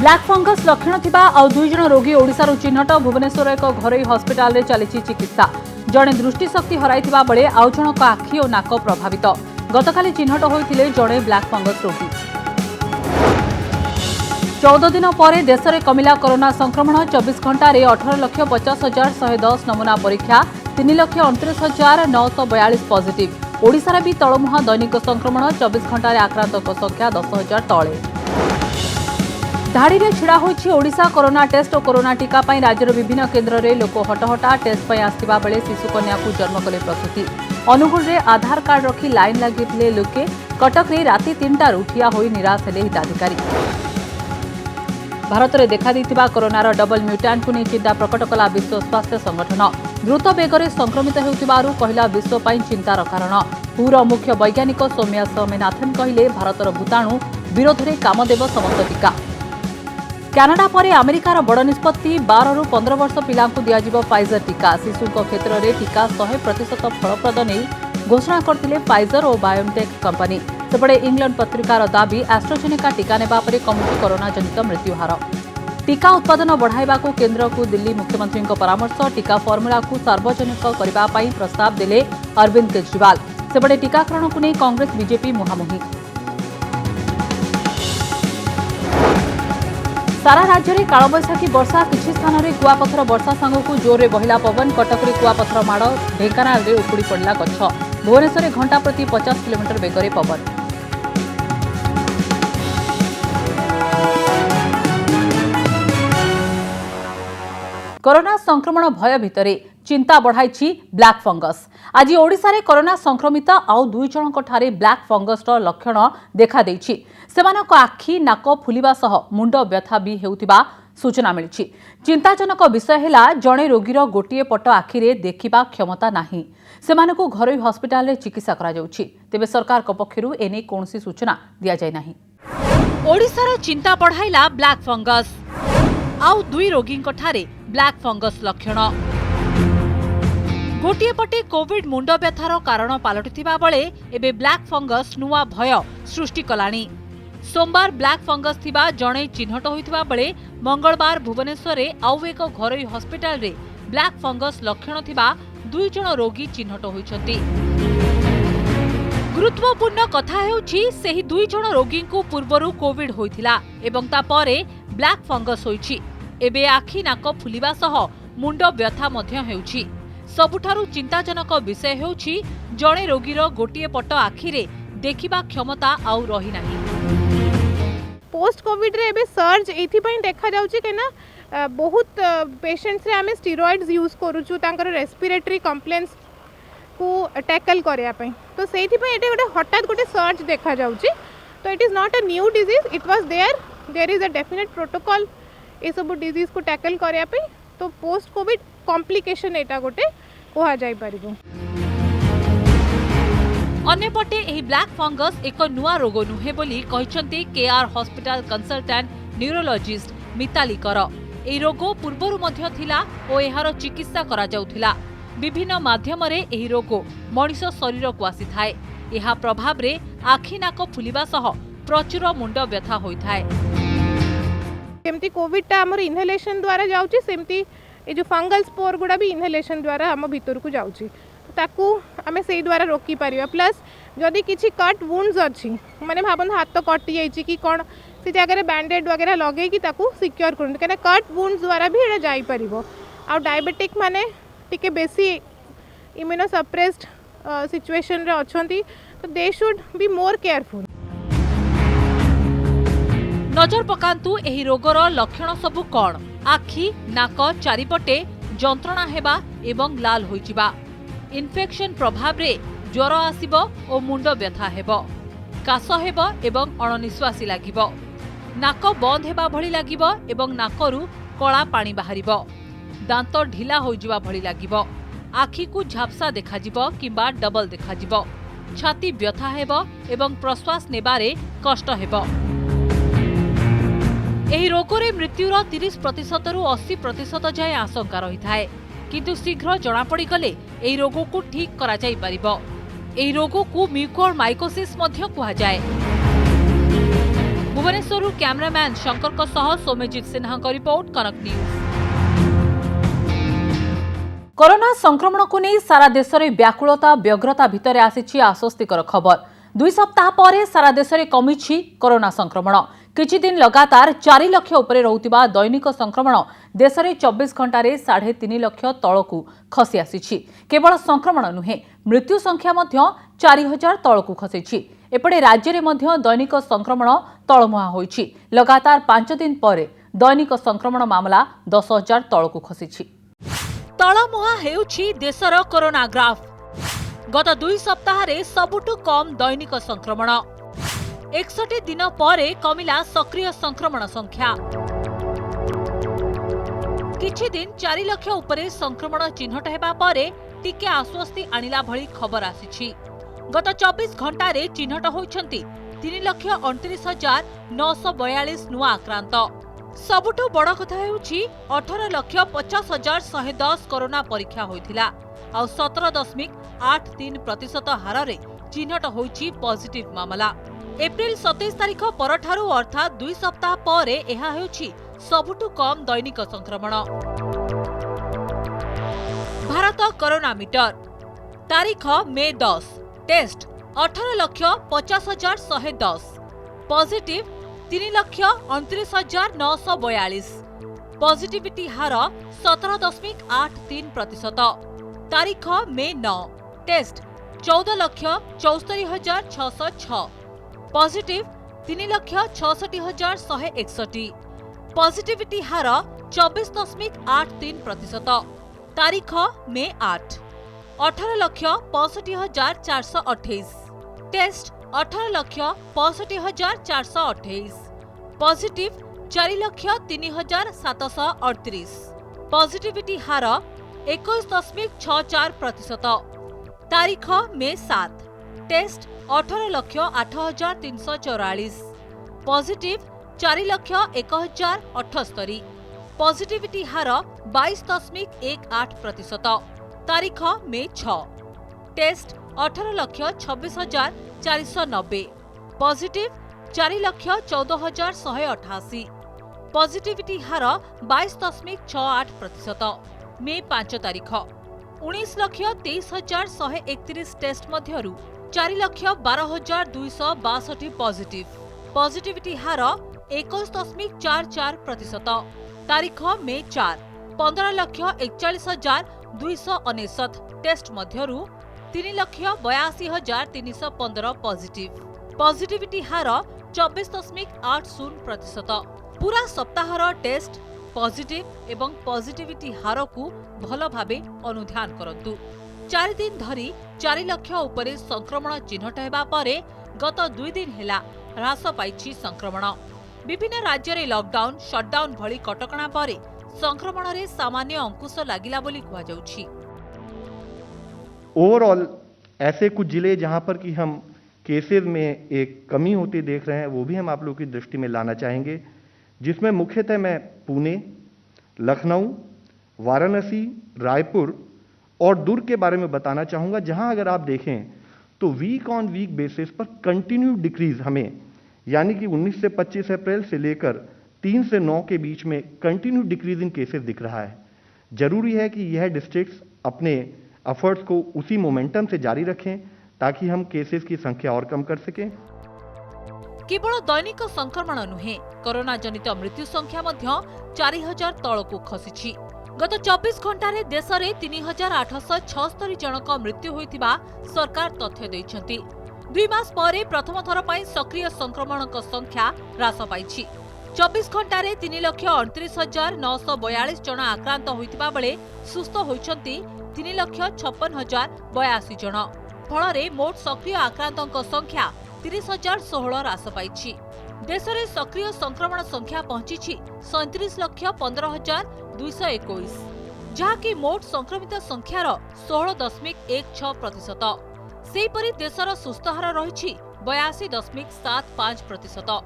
Black fungus लक्षण थिबा आउ दुई जन रोगी ओडिशारू चिन्हट भुवनेश्वर एक घरोई हस्पिटाल रे चली चिकित्सा जड़े दृष्टिशक्ति हराइथिबा बेले आउ जनक आखि और नाक प्रभावित गतकाली चिन्हट होइथिले जड़े ब्लैक फंगस रोगी 14 दिन पर देश में कमिला कोरोना संक्रमण 24 घंटे 18,50,110 नमूना परीक्षा 3,29,942 पॉजिटिव ओडिशा भी तलमुहा दैनिक संक्रमण 24 घंटे आक्रांतों संख्या 10,000 तले धाड़ी में छिड़ा होइछि ओडिशा कोरोना टेस्ट और कोरोना टीका पाई राज्यर विभिन्न केन्द्र में लोक हटहटा टेस्ट पाई आसथिबा बेले शिशुकन्या को जन्म कले प्रसूति अनुगुल रे आधार कार्ड रखी लाइन लगिथिले लोके कटक रे राति 3टारू ठिया होई निराश हेले हिताधिकारी भारत में देखा देइथिबा कोरोनार डबल म्यूटांट को नहीं चिंता प्रकट कला विश्व स्वास्थ्य संगठन द्रुत बेगर संक्रमित हेउथिबारु कहला विश्व पाई चिंतार कारण पूरा मुख्य वैज्ञानिक सौम्या स्वामीनाथन कहले भारतर भूताणु विरोध में काम देव समस्त टीका कानाडा पर अमेरिकार बड़ निष्पत्ति 12 ରୁ 15 वर्ष पिला दिज्व फाइजर टीका शिशु क्षेत्र में टीका 100% फलप्रद नहीं घोषणा करते फाइजर और बायोटेक कंपनी सेपटे इंग्लैंड पत्रिकार दाबी एस्ट्राजेनेका टीका नेबा परे कमुची कोरोना जनित मृत्युहार टीका उत्पादन बढ़ाइबा को केंद्र को दिल्ली मुख्यमंत्री परामर्श टीका फर्मुला को सार्वजनिक करने प्रस्ताव देले अरविंद केजरीवाल सेपटे टीकाकरण को नहीं कांग्रेस बीजेपी मुहांमुही सारा राज्य में कालबैशाखी वर्षा किसी स्थान में कुआपथर वर्षा सांगू जोरे बहिला पवन कटक में कुआपथर माड़ ढेंकानाल में उपुड़ी पड़ा गछ भुवनेश्वर घंटा प्रति 50 किलोमीटर बेगरे पवन कोरोना संक्रमण भय भितरे चिंता बढ़ाई ब्लैक फंगस आज ओडिशा रे कोरोना संक्रमित आउ दुई जनक ठारे ब्लैक फंगस लक्षण देखा देइछि सेमानक आखि नाक फुलिबा सह मुंड व्यथा भी हेउतिबा सूचना मिली चिंताजनक विषय है जड़े रोगीर गोटे पट आखिरे देखिबा क्षमता नाही सेमानकु घरोई हस्पिटाल रे चिकित्सा करा जाउछि तेबे सरकार पक्षरु एने कोनसी सूचना दिया जाय नाही ओडिशार चिंता बढ़ाइला ब्लैक फंगस आउ दुई रोगी ठारे ब्लैक फंगस लक्षण गोटे पटे कोविड मुंड व्यथार कारण पलटिथिबा बेले एबे ब्लैक फंगस नुआ भय सृष्टि कलानी सोमवार ब्लैक फंगस थिबा जणे चिन्हट होइथिबा बेले मंगलवार भुवनेश्वर रे आउ एक घरोई हस्पिटाल रे ब्लैक फंगस लक्षण थिबा दुई जण रोगी चिन्हट होइछंती गुरुत्वपूर्ण कथा हेउछि सेही दुई जण रोगी को पूर्वरु कोविड होइथिला एवं ता परे ब्लैक फंगस होइछि एबे आखि नाक फुलिबा सह मुंड व्यथा मध्य हेउछि सबुठारु चिंताजनक विषय हेउछि जणे रोगीर गोटे पट आखिरे देखिबा क्षमता आउ रही नाही पोस्ट कोविड रे एबे सर्ज एथि पई देखा जाउछि केना बहुत पेशेंट्स रे आमे स्टेरॉइड्स यूज करूछु तांकर रेस्पिरेटरी कंप्लेंट्स को टैकल करिया पई तो सेथि पई एटे गोटे हठात गोटे सर्ज देखा जाउछि तो it is not a new disease it was there is a definite protocol ए सब डिजीज को टैकल करिया पई तो पोस्ट कोविड कॉम्प्लिकेशन एटा गोटे कहा जाय परिबो अन्यपटे एही ब्लैक फंगस एक नुआ रोग नुहे बोली कहिसंती KR hospital consultant neurologist Mitali Kar एही रोग पूर्वरु मध्य थिला ओ एहार चिकित्सा करा जाउथिला विभिन्न माध्यम रे एही रोग मनिष शरीर को आसी थाए एहा प्रभाव रे आखि नाक फुलिबा सह प्रचुर मुंड व्यथा होई थाए केमती कोविड ता हमर इनहेलेशन द्वारा जाउची सेमती ए जो फंगल स्पोर गुडा भी इनहेलेशन द्वारा हम भीतर को जाउची ताकू आमे सेही द्वारा रोकी परिबा प्लस जदि किछि कट वुंड्स अछि माने भाबन हाथ तो कटि जाइछि कि कोन से जगह रे बैंडेड वगैरह लगे कि ताकू सिक्योर करन कने कट वुंड्स द्वारा भी एडा जाई परिबो आ डायबिटिक माने टिके बेसी इम्यूनो सप्रेस्ड सिचुएशन रे अछंती तो they should be more careful नजर पकांतु एही रोगर लक्षण सबु कौन आखि नाक चारिपटे जंत्रणा हेबा एवं लाल होइजिबा इन्फेक्शन प्रभाव रे ज्वर आसिबो ओ मुंड व्यथा हेबो काश हेबो एवं अणनिश्वासी लागिबो नाक बंद हेबा भଳି लागिबो एवं नाकरू कळा पानी बाहरिबो दांत ढिला होइजिबा भଳି लागिबो आखि को झापसा देखाजिबो किबा डबल देखाजिबो छाती व्यथा हेबो एवं प्रश्वास नेबारे कष्ट हेबो एही रोगरे मृत्युर 30% रु 80% जाए आशंका रही थाए किंतु शीघ्र जना पड़ी गले एही रोग को ठीक करा जाई परिबो एही रोग को म्यूकोर माइकोसिस मध्य कहा जाए भुवनेश्वर कैमरामैन शंकर सौम्यजीत सिन्हा रिपोर्ट कनक न्यूज। कोरोना संक्रमण को नहीं सारा देश में व्याकुलता व्यग्रता भितर आसी आश्वस्तिकर खबर। 2 सप्ताह पर सारा देश में कमी कोरोना संक्रमण। किछि दिन लगातार 4 लाख उपरे रहुतिबा दैनिक संक्रमण देश में 24 घंटे 3.5 लाख तलकू खसी आसी। केवल संक्रमण नुहे मृत्यु संख्या 4000 तलकू खसी। एपटे राज्य में दैनिक संक्रमण तलमुहा होइछि। लगातार 5 दिन पर दैनिक संक्रमण मामला 10,000 तलकू खसी। तलमुहा हेउछि देशर कोरोना ग्राफ। गत 2 सप्ताह रे सबुठु कम दैनिक संक्रमण। 61 दिन पर कमिला सक्रिय संक्रमण संख्या। किछि दिन 4 लाख उपरे संक्रमण चिन्हट हेबा परे टिके आश्वस्ति आनिला भली खबर आसिछि। गत 24 घंटा रे चिन्हट होइछंती 3,29,942 नुआ आक्रांत। सबुठु बड़ कथा हेउछि 18,50,110 कोरोना परीक्षा होइथिला आ 17.83% हार रे चिन्हट होइछि पॉजिटिव मामला। एप्रिल 27 तारिख परठारु अर्थात 2 सप्ताह पर एहा हेउछि सबुठु कम दैनिक संक्रमण। भारत कोरोना मीटर तारीख मे 10 टेस्ट 18,50,110 पॉजिटिव 3,29,942 पॉजिटिविटी हार 17.83%। तारीख मे 9 टेस्ट 14,74,606 पॉजिटिव 3,66,161 पॉजिटिविटी हार 24.83%। तारीख मे 8 18,65,428 टेस्ट 18,65,428 पॉजिटिव 4,03,738 पॉजिटिविटी हार 21.64%। तारीख मे 7 टेस्ट 18,08,344 पॉजिटिव 4,01,078 पॉजिटिविटी हार 22.18%। तारीख मे 6 टेस्ट 18,26,490 पॉजिटिव 4,14,188 पॉजिटिविटी हार 22.68%। मे 5 तारीख 19,23,131 टेस्ट मध्यरु 4,12,262 पॉजिटिव पॉजिटिविटी हार 21.44%। तारीख मे 4 15,41,269 टेस्ट मध्यरु 3,82,315 पॉजिटिव पॉजिटिविटी हार 24.80%। पूरा सप्ताहर टेस्ट पॉजिटिव एवं पॉजिटिविटी हार को भल भावे अनुध्यान करंतु। 4 दिन धरी 4 लाख उपरे संक्रमण चिन्हट हेबा परे गत 2 दिन हेला ह्रास पाइछि संक्रमण। विभिन्न राज्य रे लॉकडाउन शटडाउन भली कटकणा परे संक्रमण रे सामान्य अंकुश लागिला बोली कहा जाउछि। ओवरऑल ऐसे कुछ जिले जहां पर कि हम केसेस में एक कमी होती देख रहे हैं वो भी हम आप लोगों की दृष्टि में लाना चाहेंगे, जिसमें मुख्यतः मैं पुणे, लखनऊ, वाराणसी, रायपुर और दुर्ग के बारे में बताना चाहूँगा, जहां अगर आप देखें तो वीक ऑन वीक बेसिस पर कंटिन्यू डिक्रीज हमें यानी कि 19 से 25 अप्रैल से लेकर 3 से 9 के बीच में कंटिन्यू डिक्रीज इन केसेस दिख रहा है। जरूरी है कि यह डिस्ट्रिक्ट्स अपने एफर्ट्स को उसी मोमेंटम से जारी रखें ताकि हम केसेस की संख्या और कम कर सकें। केवल दैनिक संक्रमण नुहे कोरोना जनित मृत्यु संख्या 4,000 तलकू खसी। गत 24 घंटे देश में 3,876 जनक मृत्यु होइतिबा सरकार तथ्य दैछंती। 2 मास पर प्रथम थर पर सक्रिय संक्रमण संख्या ह्रास पाइछि। 24 घंटे 3,29,942 जन आक्रांत होइतिबा बेले सुस्थ होइछंती 3,56,082 जन। फल मोट सक्रिय आक्रांतों संख्या 30,016 ह्रास पाइछि। देश में सक्रिय संक्रमण संख्या पहुंची 37,15,221 जहाँकि मोट संक्रमित संख्यार 16.16%। सेहीपरि देशर सुस्थ हार रही 82.75%।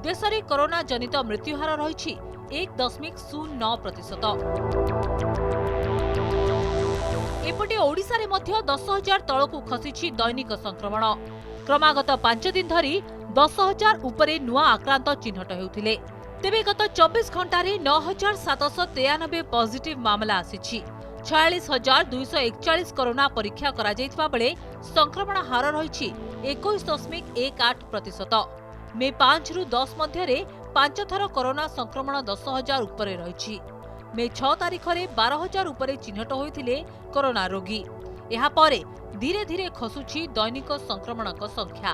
देश में कोरोना जनित मृत्यु हार रही 1.09%। एपटे ओडिशा रे मध्य 10,000 तलकू खसी दैनिक संक्रमण। क्रमागत 5 दिन धरी 10,000 उपरे नुआ आक्रांत चिन्हट हेउथिले। तेबे गत 24 घंटारे 9,793 पॉजिटिव मामला आसीछि। 46,241 कोरोना परीक्षा करा जायतिबा बेले संक्रमण हार रहिछि 21.18%। मे 5 रु 10 मध्यरे 5 थर कोरोना संक्रमण 10,000 उपरे रहिछि। मे 6 तारिखरे 12,000 उपरे चिन्हट होइथिले कोरोना रोगी। एहा परे धीरे धीरे खसुछि दैनिक संक्रमणक संख्या।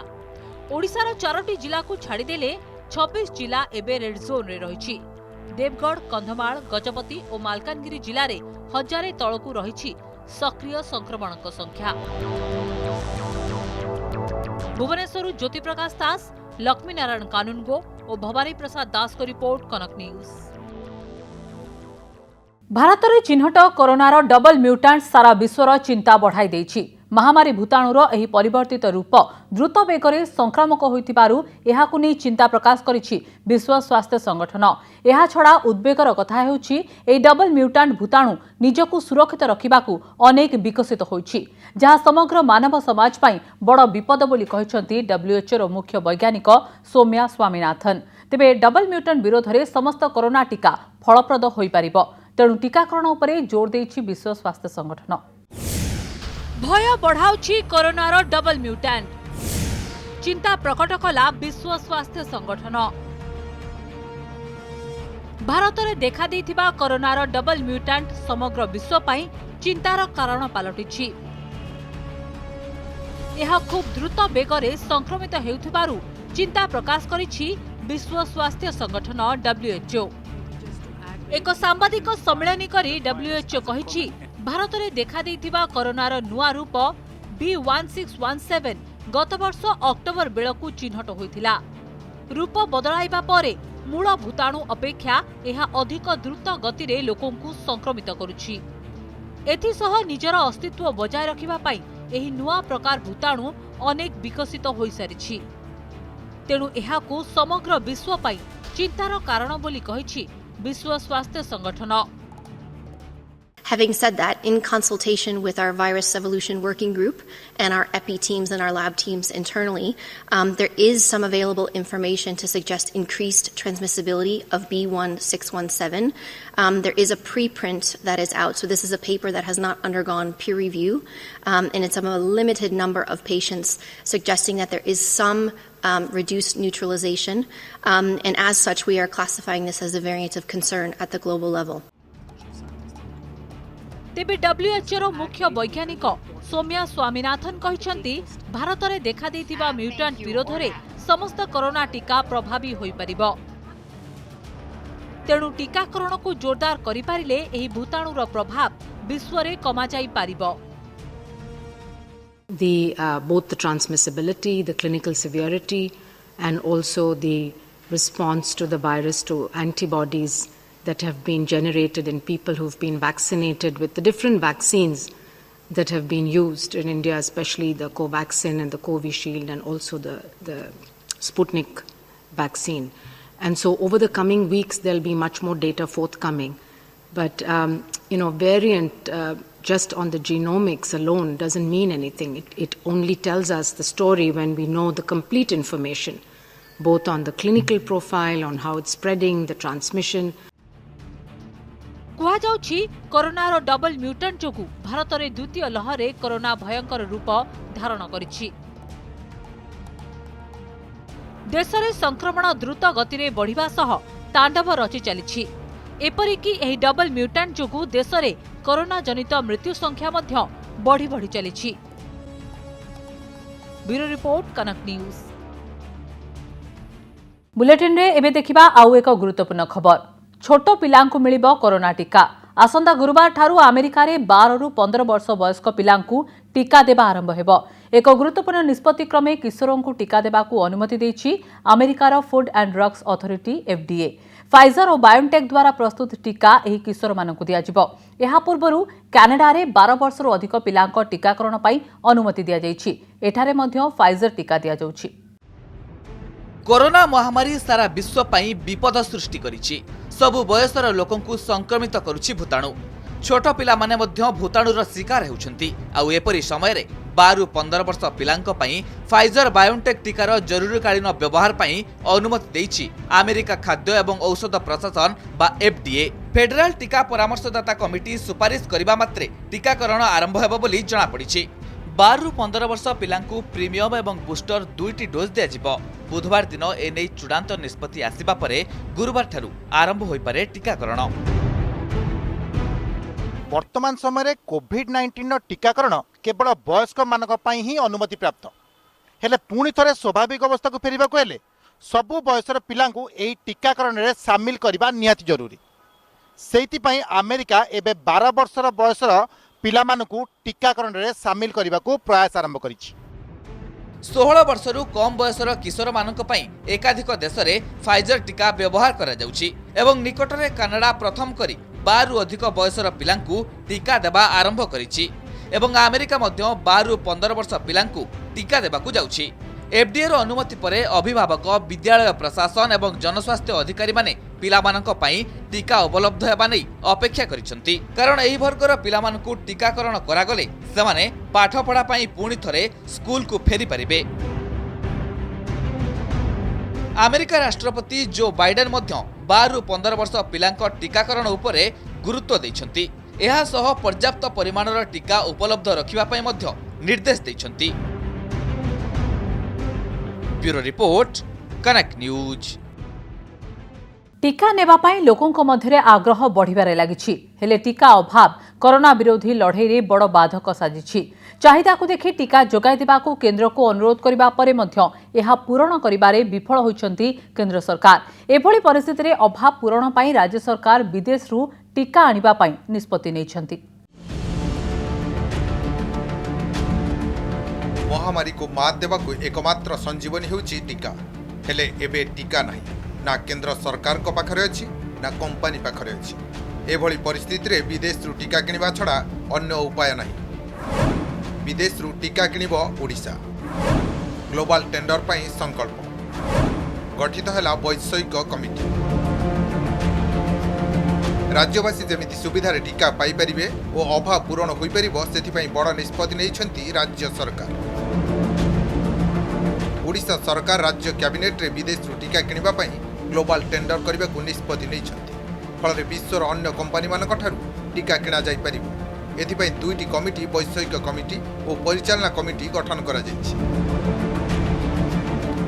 ओडिशार 4टी जिला को छाड़ीदेले 26 जिला एबे रेड जोन रे रहिछि। देवगढ़, कंधमाल, गजपति और मालकानगिरी जिले में 1000 तलकू रही सक्रिय संक्रमणक संख्या। भुवनेश्वर ज्योति प्रकाश दास, लक्ष्मी नारायण कानूनगो और भवानी प्रसाद दास को रिपोर्ट, कनक न्यूज। भारत में चिन्हट कोरोनार डबल म्यूटांट सारा विश्वर चिंता बढ़ाई देछि। महामारी भूताणुर एही परिवर्तित रूप द्रुत बेगरे संक्रामक होइतिबारु एहाकु नै चिंता प्रकाश करिछि विश्व स्वास्थ्य संगठन। एहा छडा उद्वेगर कथा हेउछि एही डबल म्यूटांट भूताणु निजकु सुरक्षित रखिबाकु अनेक विकसित होइछि, जहा समग्र मानव समाज पई बड़ विपद बोली कहिसंती WHO रो मुख्य वैज्ञानिक सौम्या स्वामीनाथन। तेबे डबल म्यूटांट विरोध रे समस्त कोरोना टीका फलप्रद होई परिबो, तेणु टीकाकरण उपरे जोर देछि विश्व स्वास्थ्य संगठन। भय बढ़ाउछि कोरोनार डबल म्यूटांट, चिंता प्रकट कला विश्व स्वास्थ्य संगठन। भारत में देखा देइथिबा कोरोनार डबल म्यूटांट समग्र विश्व पई चिंतार कारण पालटिछि। यह खूब द्रुत बेगरे संक्रमित हेउथिबारु चिंता प्रकाश करिछि विश्व स्वास्थ्य संगठन WHO। एक सांबादिक सम्मेलन करी WHO कहिछि भारत में देखा देइथिबा कोरोनार नुआ रूप B1617 गत वर्ष अक्टोबर बेलकु चिन्हट होइथिला। रूप बदलाइबा परे मूल भूताणु अपेक्षा एहा अधिक द्रुत गति रे लोकंकु संक्रमित करुछि। एथिसह निजर अस्तित्व बजाय रखिबा पई एही नुआ प्रकार भूताणु अनेक विकसित होई सारिछि। तेणु एहाकु समग्र विश्व पई चिंतार कारण बोली कहिछि विश्व स्वास्थ्य संगठन। Having said that, in consultation with our virus evolution working group and our epi teams and our lab teams internally, there is some available information to suggest increased transmissibility of B1617. There is a preprint that is out. So this is a paper that has not undergone peer review, and it's on a limited number of patients, suggesting that there is some reduced neutralization. And as such, we are classifying this as a variant of concern at the global level. तेबे WHO रो मुख्य वैज्ञानिक सौम्या स्वामीनाथन कहिसंती भारत में देखा देइथिबा mutant विरोध रे समस्त corona टीका प्रभावी होई परिबो। तेणु टीकाकरण को जोरदार करि पारिले एही भूताणुर प्रभाव विश्व रे कमा जाई पारिबो। Both the transmissibility, the clinical severity, and also the response to the virus, to antibodies that have been generated in people who've been vaccinated with the different vaccines that have been used in India, especially the Covaxin and the Covishield, and also the Sputnik vaccine. And so over the coming weeks, there'll be much more data forthcoming. But, variant just on the genomics alone doesn't mean anything. It only tells us the story when we know the complete information, both on the clinical profile, on how it's spreading, the transmission. कुहाଯାउछि कोरोनार double mutant जोगु भारत रे द्वितीय लहरे corona भयंकर रूप धारण करिछि। देश रे संक्रमण द्रुत गति रे बढ़िबा सह तांडव रचि चलिछि। एपरिकी एही डबल म्यूटेंट जोगु देश रे कोरोना जनित मृत्यु संख्या मध्य बढ़ी बढ़ी चलिछि। ब्यूरो रिपोर्ट, कनक न्यूज। बुलेटिन रे एबे देखिबा आउ एक गुरुत्वपूर्ण खबर। छोट पिलांकु मिलिबो कोरोना टीका। आसंता गुरुवार ठारू अमेरिका रे 12 रु 15 वर्ष वयस्क पिलांकु टीका देबा आरंभ हेबो। एक गुरुत्वपूर्ण निष्पत्ति क्रमे किशोरंकु टीका देबाकू अनुमति देछि अमेरिकार food and drugs authority FDA। Pfizer और बायोटेक द्वारा प्रस्तुत टीका एही किशोर मानकु दिया जिवो। एहा पूर्वरु कनाडा रे 12 वर्ष रु अधिक पिलांक टीकाकरण पई अनुमति दिया जाइछि। एठारे मध्य फाइजर टीका दिया जाउछि। कोरोना महामारी सारा विश्व पई विपद सृष्टि करिछि। सबु बयसर लोकंकु संक्रमित करुछि भूताणु। छोट पिला माने मध्य भूताणुर शिकार हेउछंती। आउ एपरि समय रे 12 ରୁ 15 वर्ष पिलांक पई फाइजर बायोटेक टीकार जरूरीकालीन व्यवहार पई अनुमति देइछि अमेरिका खाद्य एवं औषध प्रशासन बा FDA। फेडरल टीका परामर्शदाता कमिटी सुपारिश करबा मात्रे टीकाकरण आरंभ हेबो बोली जणा पड़िछि। 12 ରୁ 15 वर्ष पिलांकु प्रीमियम एवं बूस्टर 2टी डोज दिया बुधवार दिन एने चूड़ांत निष्पत्ति आसिबा परे गुरुवार ठारू आरंभ होई पारे टीकाकरण। वर्तमान समय कोविड-19 टीकाकरण केवल वयस्क मानक पई ही अनुमति प्राप्त हेले पुणी थरे स्वाभाविक अवस्था को फेरिबा को हेले सबु बयसर पिलांकु एई टीकाकरण रे शामिल करबा निहाती जरूरी। सेति पई अमेरिका एबे 12 वर्षर बयसर पिलामानकु टीकाकरण रे शामिल करबा को प्रयास आरंभ करिछि। 16 वर्षरू कम बयसर किशोर मानक पई एकाधिक देश रे फाइजर टीका व्यवहार करा जाउछि एवं निकटरे कनाडा प्रथम करी 12 ରୁ अधिक बयसर पिलांकु टीका देबा आरंभ करिछि एवं अमेरिका मध्य 12 ରୁ 15 वर्ष पिलांकु टीका देबाकू जाउछि। FDA रो अनुमति परे अभिभावक विद्यालय प्रशासन एवं जनस्वास्थ्य अधिकारी माने पिलामानक पई टीका उपलब्ध हेबा नै अपेक्षा करिसंती कारण एही वर्गर पिलामानकु टीकाकरण करागले सेमाने पाठ पढ़ा पई पुणी थरे स्कूल को फेरी परिबे। अमेरिका राष्ट्रपति जो बाइडेन मध्य 12 ରୁ 15 वर्ष पिलांक टीकाकरण उपरे गुरुत्व दैछंती। एहा सह पर्याप्त परिमाणर टीका उपलब्ध रखिबा पई मध्य निर्देश दैछंती। Bureau report Connect News. टीका नेबा पाई लोकों मध्य आग्रह बढ़िबारे लागिछि हेले टीका अभाव कोरोना विरोधी लड़ाई रे बड़ बाधक साजिछि। चाहिदा को देखि टीका जोगाई देबाकू केंद्र को अनुरोध करिबा परे मध्य एहा पूरण करिबारे विफल होइछंती केंद्र सरकार। एभली परिस्थिति रे अभाव पूरण पाई राज्य सरकार विदेश रु टीका आनिबा पाई निष्पत्ति नेइछंती। महामारी को मात देवाकू एकमात्र संजीवनी होउछि टीका हेले एबे टीका नाही ना केंद्र सरकार को पाखरे अछि ना कंपनी पाखरे अछि। एभली परिस्थिति रे विदेश रु टीका किनिबा छडा अन्य उपाय नाही। विदेश रु टीका किनिबो ओडिशा। ग्लोबल टेंडर पई संकल्प गठित हैला वैषयिक कमिटी। राज्यवासी जमिति सुविधा रे टीका पाई परिबे ओ अभाव पूरण होई परिबो सेथि पई बड़ निष्पत्ति नेइछंती राज्य सरकार। ओडिशा सरकार राज्य कैबिनेट रे विदेश रु टीका किनिबा पई ग्लोबल टेंडर करबा को निष्पत्ति नेइछंती फल विश्वर अन्य कंपनी मानक ठारू टीका किना जाई परिबो। एथि पई दुईटी कमिटी वैषयिक कमिटी और परिचालना कमिटी गठन करा जायछि।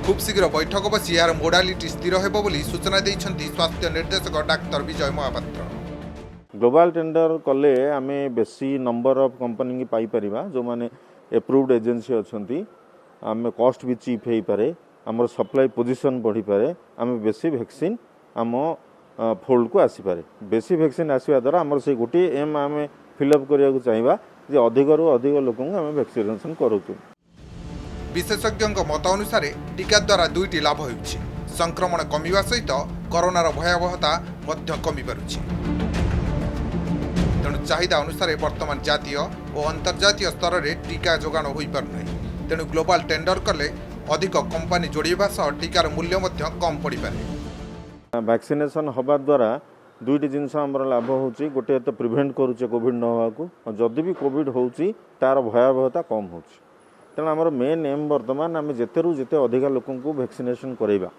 खूब शीघ्र बैठक बसी यार मोडालिटी स्थिर हेबो बोली सूचना दैछंती स्वास्थ्य निर्देशक डाक्टर विजय महापात्र। ग्लोबल टेंडर कले आमे बेसी नंबर ऑफ कंपनी की पाई परिबा जो माने अप्रूव्ड एजेंसी अछंती आमे कॉस्ट भी चीप हेई पारे हमर सप्लाई पोजीशन बढ़ी पारे आमे बेसी वैक्सीन आम फोल्ड को आसी पारे। बेसी वैक्सीन आसीबा द्वारा हमर से गोटी एम आमे फिलअप करिया को चाहिबा जे अधिक रु अधिक लोकन आमे वैक्सीनेशन करूछु। विशेषज्ञों मत अनुसार टीका द्वारा दुईटी लाभ होउछि। संक्रमण कमिवा सहित कोरोनार भयावहता मध्य कमी पारुछि। तेणु चाहिदा अनुसार वर्तमान जातीय और अंतर्जातीय स्तर में टीका जोगाण हो पारना। तेणु ग्लोबल टेंडर कले अधिक कंपनी जोड़वा सह टीकार मूल्य मध्य कम पड़ पारे। वैक्सीनेशन हवा द्वारा दुईटी जिनस आमर लाभ होउछि। गोटे तो प्रिवेंट करूचे कोविड न होवाकू और जदि भी कोविड होउछि तार भयावहता कम होउछि। तेणु आमर मेन एम वर्तमान आम जेतेरू जेते अधिक लोकों को वैक्सीनेशन करैबा।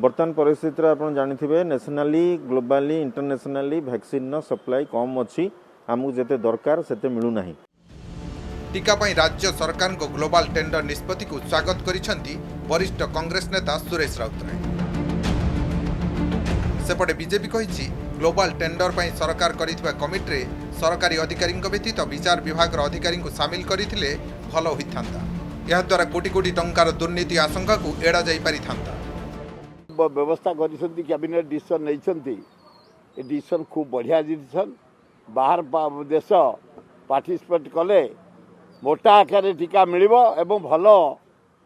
वर्तमान परिस्थिति आप जानिथिबे nationally globally internationally vaccine supply कम अच्छी आमको जेते दरकार सेते मिलू नाही। टीका पई राज्य सरकार को ग्लोबल टेंडर निष्पत्ति को स्वागत करिसेंती वरिष्ठ कांग्रेस नेता सुरेश राउतराय। सेपटे बीजेपी कहिछि ग्लोबल टेंडर पई सरकार करिथिबा कमिटी रे सरकारी अधिकारी व्यतीत विचार विभाग अधिकारी को शामिल करथिले भल होइथांता। या द्वारा कोटी कोटी टंकार दुर्नीति आशंका को एड़ा जाई पारिथांता। व्यवस्था करिसेंती कैबिनेट डिसीजन नैछंती ए डिसीजन खूब बढ़िया डिसीजन। बाहर देश पार्टिसिपेट कले मोटा आकार टीका मिलिबो एवं भल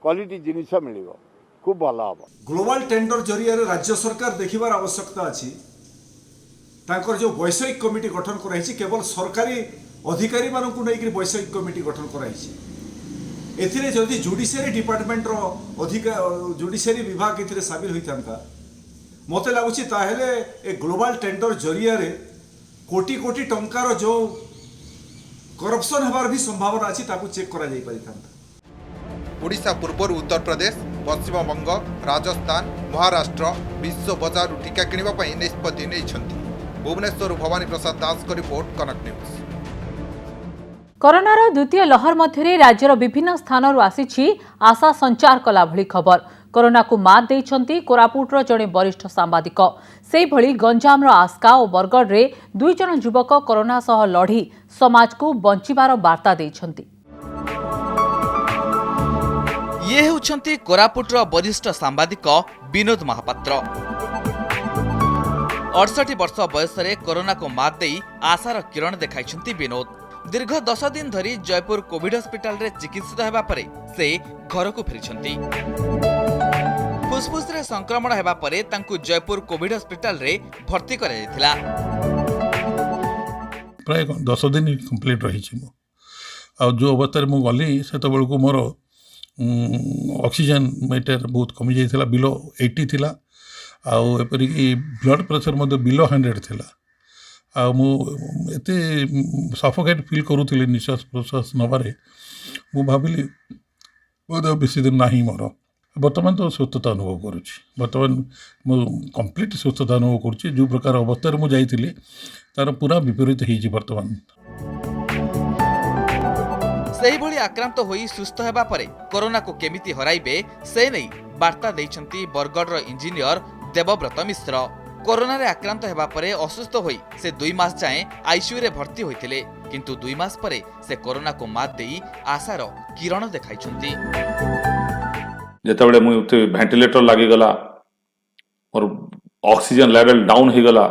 क्वालिटी जिनिस मिलिबो खूब भल हम। ग्लोबल टेंडर जरिया राज्य सरकार देखिबार आवश्यकता अछि। तांकर जो वैषयिक कमिटी गठन कराई केवल सरकारी अधिकारी मानक नहीं वैषयिक कमिटी गठन कराई। एथिरे जदि जुडिशियरी डिपार्टमेंट रो जुडिशियरी विभाग एथिरे शामिल होइथांता मते लागुछि ताहेले ए ग्लोबल टेंडर जरिया रे कोटी कोटी टंकार जो करप्शन हेबार भी संभावना अछि ताकू चेक करा जाई परिथांता। ओडिशा पूर्वर उत्तर प्रदेश पश्चिम बंग राजस्थान महाराष्ट्र विश्व बजार टीका किनिबा पई निष्पत्ति नेइछंती। भुवनेश्वर भवानी प्रसाद दास को रिपोर्ट कनक न्यूज। कोरोनार द्वितीय लहर मध्य राज्यर विभिन्न स्थानरू आसी आशा संचार कला भली खबर। कोरोना को मात देइछंती कोरापुटर जड़े वरिष्ठ सांबादिक। सेहिभଳି गंजामर आस्का और बरगढ़ रे 2 जन युवक कोरोना सह लढ़ी समाज को बंचिबार वार्ता देइछंती। ये हेउछंती कोरापुटर वरिष्ठ सांबादिक विनोद महापात्र। 68 वर्ष बयस रे कोरोना को मात देई आशार किरण देखाइछंती विनोद। दीर्घ 10 दिन धरी जयपुर कोविड हॉस्पिटल रे चिकित्सित हेबा परे से घर को फेरिछंती। फुसफुस रे संक्रमण हेबा परे तांकु जयपुर कोविड हॉस्पिटल रे भर्ती करा जायथिला। प्राय 10 दिन कंप्लीट रही छी मो आ जो अवस्था रे मो गली सेत बेल को मोर ऑक्सीजन मीटर बहुत कमी जाइथिला बिलो 80 थिला आ एपरि कि ब्लड प्रेशर मते बिलो 100 थिला आ मु एते सफोकेट फील करूथिले निश्वास प्रश्वास नबारे मु भाबिली बहुत बेसी दिन नाही मोर। वर्तमान तो सुस्थता अनुभव करुछि। वर्तमान मु कंप्लीट सुस्थता अनुभव करुछि। जो प्रकार अवस्था रे मु जाइथिली तार पूरा विपरीत हेछि वर्तमान। सेही भली आक्रांत होई सुस्थ हेबा परे कोरोना को केमिति हराइबे से नै वार्ता दैछंती बरगढ़ रो इंजीनियर देवव्रत मिश्र। कोरोना रे आक्रांत हेबा परे असुस्थ होई से 2 मास जाए आईसीयू रे भर्ती होइथिले किंतु 2 मास परे से कोरोना को मात देई आशार किरण देखाइछंती। जेतबेले मु वेंटिलेटर लागि गला और ऑक्सीजन लेवल डाउन ही गला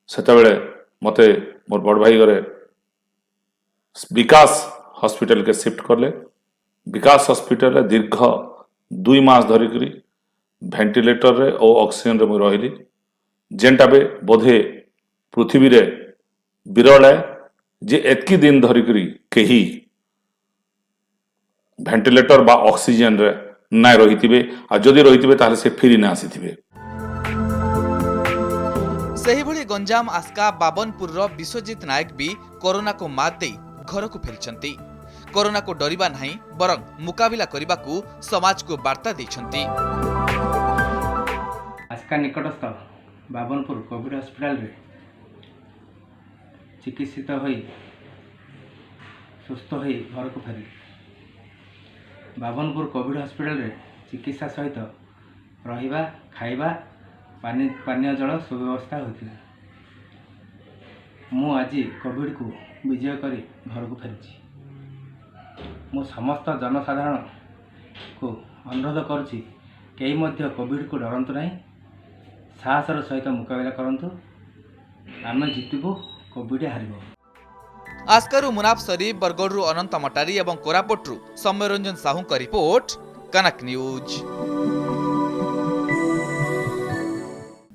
सेतबेले मते मोर बड़ भाई घरे विकास हॉस्पिटल के शिफ्ट करले। विकास हॉस्पिटल रे दीर्घ 2 मास धरिकरी वेंटिलेटर रे और ऑक्सीजन रे मु रहिली जेंटा बे बोधे पृथ्वी रे विरल है जे एतकी दिन धरिकरी केही वेंटिलेटर बा ऑक्सीजन रे नाय रहितिबे आ जदि रहितिबे ताले से फेरी ना आसीथिबे। सेही भली गंजाम आस्का बाबनपुर रो विश्वजीत नायक भी कोरोना को मात देई घर को फेरिछंती। कोरोना को डरिबा नहीं बरं मुकाबिला करिबाकू समाज को वार्ता दैछंती। आस्का निकटस्थ बाबनपुर कोविड हॉस्पिटल रे चिकित्सित होई सुस्थ होई घर को फेरी। बाबनपुर कोविड हॉस्पिटल रे चिकित्सा सहित रहिबा खाइबा पानीय जल सुव्यवस्था होइथिला। मु आज कोविड को विजय करी घर को फेरी। मु समस्त जनसाधारण को अनुरोध करुछि केही मध्य कोविड को डरंतु नहीं साहसर सहित मुकाबला करंतु आमे जितबो कोविड हारिबो। आस्कारु मुनाफ शरीफ बरगढ़ अनंत मटारी और कोरापुटरू सौम्यरंजन साहू का रिपोर्ट कनक न्यूज।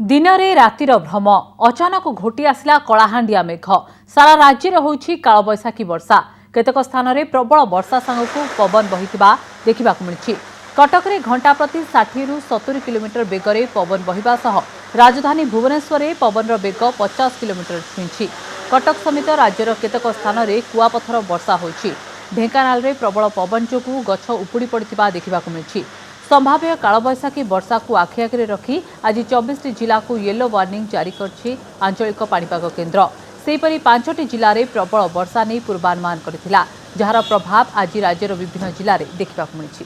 दिन रे रातिर भ्रम अचानक घोटी आसला कलाहांडिया मेघ। सारा राज्य में होइछि कालबैशाखी वर्षा। केतक स्थान में प्रबल वर्षा सांगकु पवन बहिथिबा देखिबाकु मिलिछि। कटक रे घंटा प्रति 60 रु 70 किलोमीटर बेगरे पवन बहिबा सह राजधानी भुवनेश्वर में पवन वेग 50 किलोमीटर छुईंछि। कटक समेत राज्यर केतक स्थान में कुआपथर वर्षा होइछि। ढेंकानाल रे प्रबल पवन जोगु गछ उपुड़ी पड़िथिबा देखिबाकु मिलिछि। संभाव्य कालबैशाखी वर्षा को आखि आगे रखी आज 24 जिला को येलो वार्निंग जारी करछि आंचलिक पाणीपाग केन्द्र। सेहीपरि 5टी जिले में प्रबल वर्षा नहीं पूर्वानुमान करथिला जार प्रभाव आज राज्यर विभिन्न जिले में देखिबाकु मिलिछि।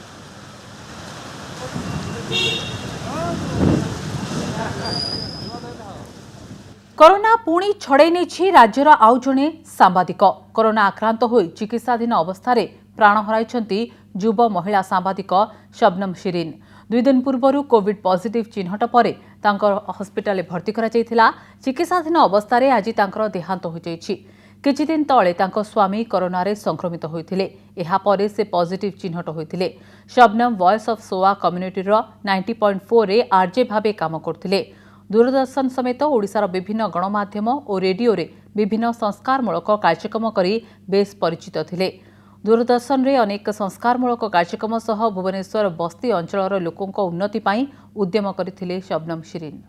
कोरोना पुणी छड़े नहीं राज्यर आउ जड़े सांबादिक। कोरोना आक्रांत हो चिकित्साधीन अवस्था प्राण हराइछंती युव महिला सांबादिक शबनम शिरीन। 2 दिन पूर्व कोविड पॉजिटिव चिन्हट पर हॉस्पिटल भर्ती करा जायथिला। चिकित्साधीन अवस्था आज तांकर देहांत हो जायछि। किछि दिन तले तांको स्वामी कोरोना रे संक्रमित होइथिले। एहा परे से पॉजिटिव चिन्हट होइथिले। Shabnam voice of SOA community रो 90.4 रे आरजे भाबे काम करथिले। दूरदर्शन समेत ओडिशार विभिन्न गणमाध्यम और रेडियो रे विभिन्न संस्कारमूलक कार्यक्रम करी बेस परिचित थिले। दूरदर्शन रे अनेक संस्कारमूलक कार्यक्रम सह भुवनेश्वर बस्ती अंचलर लोकों उन्नति पाई उद्यम करथिले शबनम शिरीन।